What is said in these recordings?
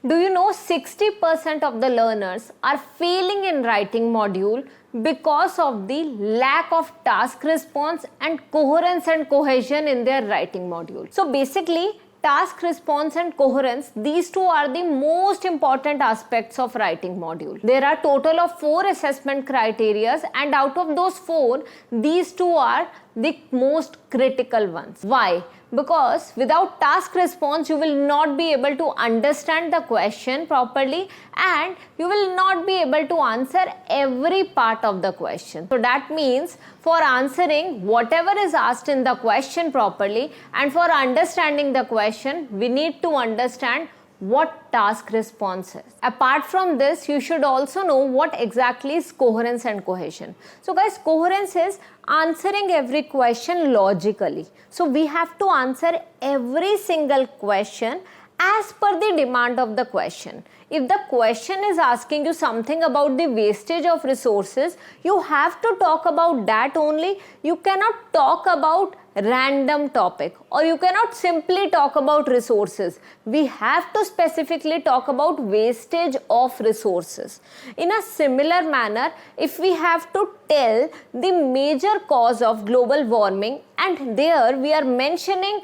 Do you know 60% of the learners are failing in writing module because of the lack of task response and coherence and cohesion in their writing module. So basically, task response and coherence, these two are the most important aspects of writing module. There are total of 4 assessment criteria, and out of those 4, these two are the most critical ones. Why? Because without task response, you will not be able to understand the question properly and you will not be able to answer every part of the question. So that means for answering whatever is asked in the question properly and for understanding the question, we need to understand what task response is. Apart from this, you should also know what exactly is coherence and cohesion. So guys, coherence is answering every question logically. So we have to answer every single question as per the demand of the question. If the question is asking you something about the wastage of resources, you have to talk about that only. You cannot talk about random topic or you cannot simply talk about resources. We have to specifically talk about wastage of resources. In a similar manner, if we have to tell the major cause of global warming and there we are mentioning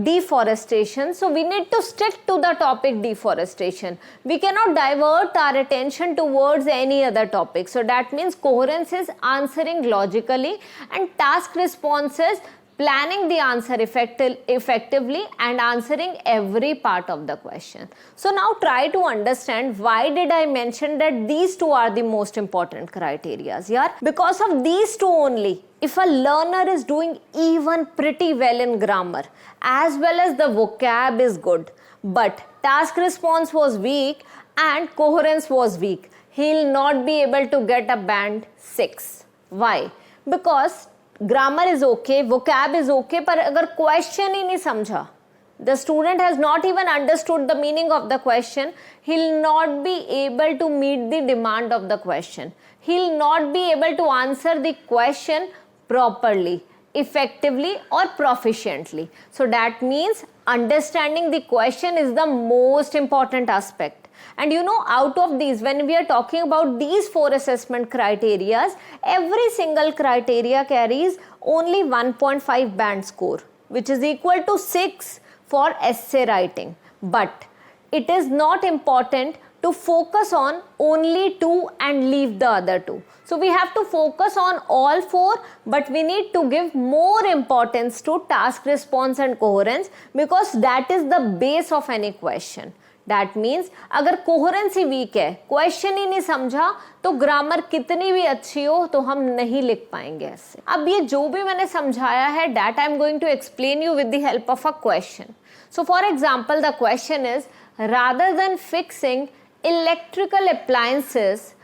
deforestation, so we need to stick to the topic deforestation. We cannot divert our attention towards any other topic. So that means coherence is answering logically and task response is planning the answer effectively and answering every part of the question. So now try to understand why did I mention that these two are the most important criteria. Yeah? Because of these two only, if a learner is doing even pretty well in grammar as well as the vocab is good, but task response was weak and coherence was weak, he'll not be able to get a band 6. Why? Because grammar is okay, vocab is okay, पर अगर question ही नहीं समझा, the student has not even understood the meaning of the question, he'll not be able to meet the demand of the question. He'll not be able to answer the question properly, effectively or proficiently. So that means understanding the question is the most important aspect. And you know, out of these, when we are talking about these 4 assessment criteria, every single criteria carries only 1.5 band score, which is equal to 6 for essay writing. But it is not important to focus on only 2 and leave the other 2. So we have to focus on all 4, but we need to give more importance to task response and coherence because that is the base of any question. That means अगर coherence ही week है, question ही नहीं समझा, तो grammar कितनी भी अच्छी हो तो हम नहीं लिख पाएंगे ऐसे. अब ये जो भी मैंने समझाया है, that I am going to explain you with the help of a question. So for example, the question is, rather than fixing electrical appliances,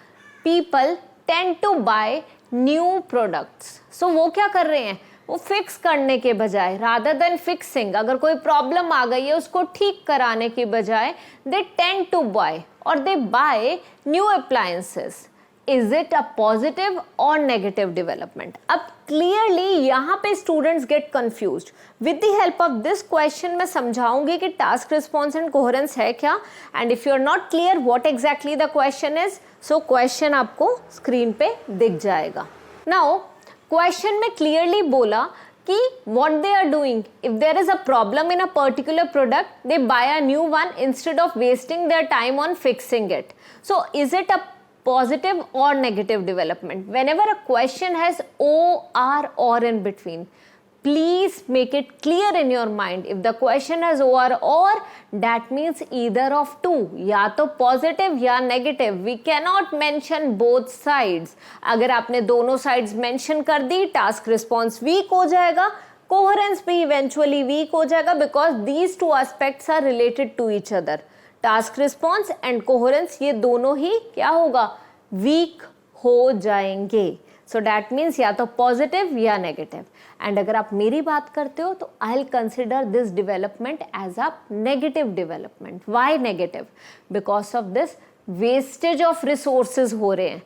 people tend to buy new products. So वो क्या कर रहे हैं? वो fix करने के बजाय, rather than fixing, अगर कोई प्रॉब्लम आ गई है उसको ठीक कराने की बजाय, they tend to buy or they buy new appliances. Is it a positive or negative development? अब clearly यहाँ पे students get confused. With the help of this question मैं समझाऊंगी कि task response and coherence है क्या, and if you are not clear what exactly the question is, so question आपको screen पे दिख जाएगा. Now क्वेश्चन में क्लियरली बोला कि what they are doing, if there is a problem in a particular product, they buy a new one instead of wasting their time on fixing it. So is it a positive or negative development? Whenever a question has or in between, please make it clear in your mind. If the question has or, that means either of two, या तो positive या negative. We cannot mention both sides. अगर आपने दोनों sides mention कर दी, task response weak हो जाएगा, coherence भी eventually weak हो जाएगा because these two aspects are related to each other. Task response and coherence ये दोनों ही क्या होगा? Weak हो जाएंगे. So that means या तो positive या negative. And अगर आप मेरी बात करते हो तो I'll consider this development as a negative development. Why negative? Because of this wastage of resources हो रहे हैं.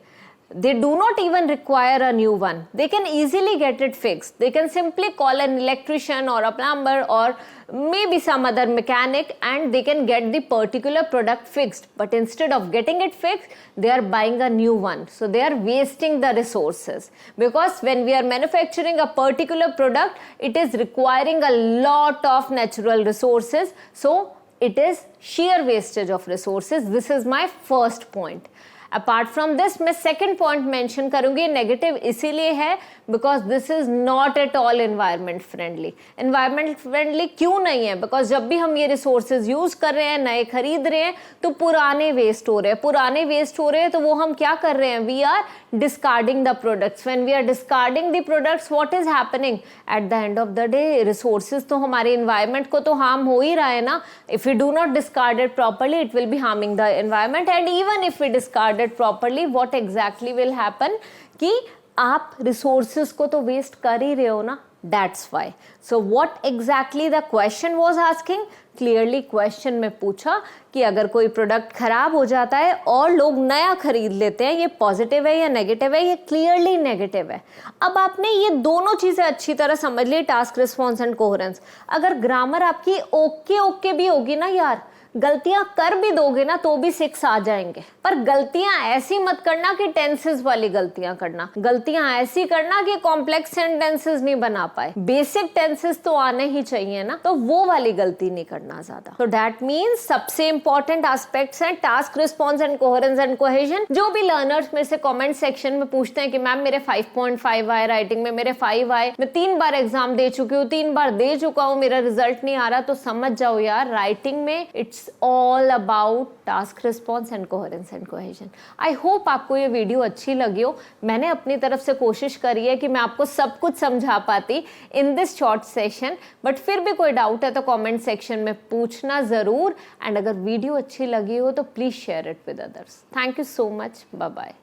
they do not even require a new one. They can easily get it fixed. They can simply call an electrician or a plumber or maybe some other mechanic and they can get the particular product fixed. But instead of getting it fixed, they are buying a new one. So they are wasting the resources, because when we are manufacturing a particular product, it is requiring a lot of natural resources. So it is sheer wastage of resources. This is my first point. Apart from this मैं second point mention करूंगी, negative इसीलिए है because this is not at all environment friendly. Environment friendly क्यों नहीं है? Because जब भी हम ये रिसोर्सेज यूज कर रहे हैं, नए खरीद रहे हैं, तो पुराने वेस्ट हो रहे हैं. पुराने वेस्ट हो रहे हैं तो वो हम क्या कर रहे हैं? We are discarding the products. When we are discarding the products, what is happening? At the end of the day, resources तो हमारे environment को तो harm हो ही रहा है ना. If we do not discard it properly, it will be harming the environment. And even if we discard it properly, what exactly will happen? कि आप resources को तो waste कर ही रहे हो ना. That's why. So what exactly the question was asking? Clearly question में पूछा कि अगर कोई प्रोडक्ट खराब हो जाता है और लोग नया खरीद लेते हैं, ये पॉजिटिव है या नेगेटिव है? ये क्लियरली नेगेटिव है. अब आपने ये दोनों चीजें अच्छी तरह समझ ली, टास्क रिस्पॉन्स एंड कोहेरेंस. अगर ग्रामर आपकी ओके ओके भी होगी ना यार, गलतियां कर भी दोगे ना तो भी 6 आ जाएंगे. पर गलतियां ऐसी मत करना कि टेंसेस वाली गलतियां करना. गलतियां ऐसी करना कि कॉम्प्लेक्स सेंटेंसेस नहीं बना पाए. बेसिक टेंसेस तो आने ही चाहिए ना, तो वो वाली गलती नहीं करना ज्यादा. तो दैट मीन्स सबसे इंपॉर्टेंट एस्पेक्ट्स हैं task response and coherence and cohesion. जो भी लर्नर्स में से कमेंट सेक्शन में पूछते हैं कि मैम मेरे 5.5 आए, राइटिंग में मेरे 5 आए, मैं 3 बार एग्जाम दे चुकी हूँ, 3 बार दे चुका हूँ, मेरा रिजल्ट नहीं आ रहा, तो समझ जाओ यार, राइटिंग में it's all about task response and coherence and cohesion. I hope आपको ये वीडियो अच्छी लगी हो. मैंने अपनी तरफ से कोशिश करी है कि मैं आपको सब कुछ समझा पाती in this short session, but फिर भी कोई डाउट है तो कमेंट सेक्शन में पूछना जरूर. एंड अगर वीडियो अच्छी लगी हो तो please share it with others. Thank you so much. Bye bye.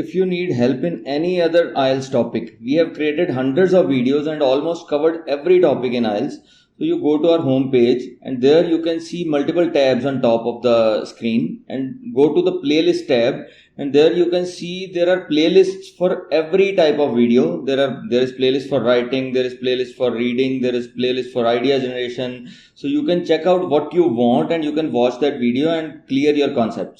If you need help in any other IELTS topic, we have created hundreds of videos and almost covered every topic in IELTS. So you go to our home page and there you can see multiple tabs on top of the screen, and go to the playlist tab, and there you can see there are playlists for every type of video. There is playlist for writing, there is playlist for reading, there is playlist for idea generation. So you can check out what you want and you can watch that video and clear your concepts.